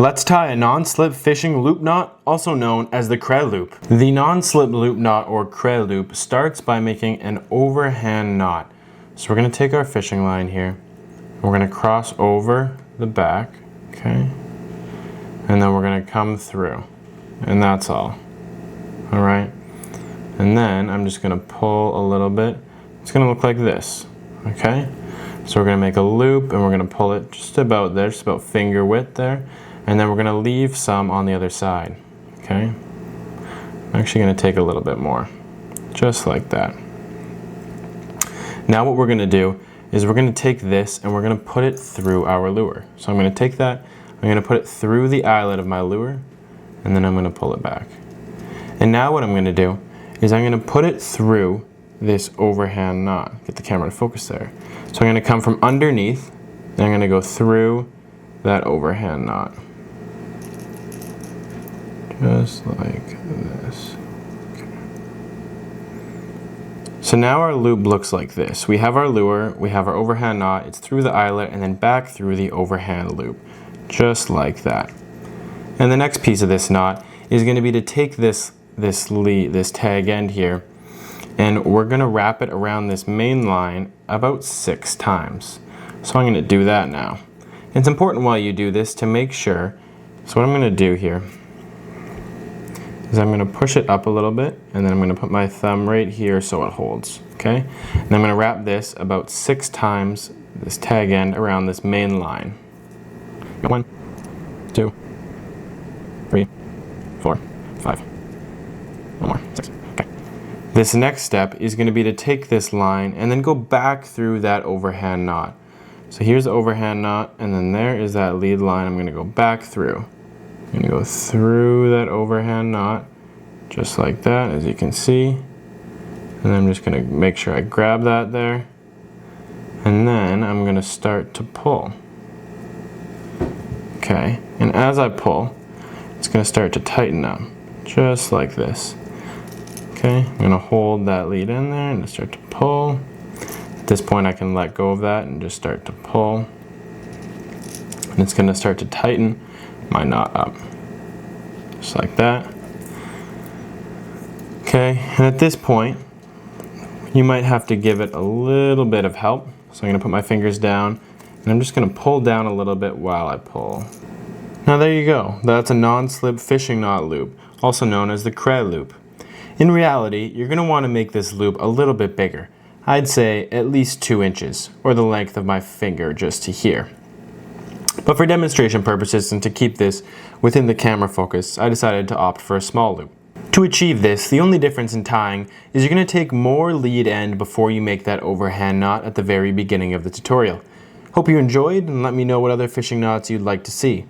Let's tie a non-slip fishing loop knot, also known as the Kreh loop. The non-slip loop knot or Kreh loop starts by making an overhand knot. So we're going to take our fishing line here, and we're going to cross over the back, okay? And then we're going to come through, and that's all. All right? And then I'm just going to pull a little bit. It's going to look like this, okay? So we're going to make a loop, and we're going to pull it just about there, just about finger width there. And then we're going to leave some on the other side, okay? I'm actually going to take a little bit more, just like that. Now what we're going to do is we're going to take this and we're going to put it through our lure. So I'm going to take that, I'm going to put it through the eyelet of my lure, and then I'm going to pull it back. And now what I'm going to do is I'm going to put it through this overhand knot. Get the camera to focus there. So I'm going to come from underneath, and I'm going to go through that overhand knot. Just like this. Okay. So now our loop looks like this. We have our lure, we have our overhand knot, it's through the eyelet and then back through the overhand loop. Just like that. And the next piece of this knot is going to be to take this tag end here, and we're going to wrap it around this main line about 6 times. So I'm going to do that now. It's important while you do this to make sure. So what I'm going to do here is I'm going to push it up a little bit, and then I'm going to put my thumb right here so it holds, okay? And I'm going to wrap this about 6 times, this tag end, around this main line. 1, 2, 3, 4, 5. One more, 6. Okay. This next step is going to be to take this line and then go back through that overhand knot. So here's the overhand knot, and then there is that lead line. I'm going to go back through. I'm going to go through that overhand knot, just like that, as you can see. And I'm just going to make sure I grab that there. And then I'm going to start to pull. Okay, and as I pull, it's going to start to tighten up, just like this. Okay, I'm going to hold that lead in there and start to pull. At this point I can let go of that and just start to pull. And it's going to start to tighten my knot up, just like that. Okay, and at this point you might have to give it a little bit of help. So I'm going to put my fingers down and I'm just going to pull down a little bit while I pull. Now there you go, that's a non-slip fishing knot loop, also known as the Kreh loop. In reality, you're going to want to make this loop a little bit bigger. I'd say at least 2 inches, or the length of my finger just to here. But for demonstration purposes and to keep this within the camera focus, I decided to opt for a small loop. To achieve this, the only difference in tying is you're going to take more lead end before you make that overhand knot at the very beginning of the tutorial. Hope you enjoyed, and let me know what other fishing knots you'd like to see.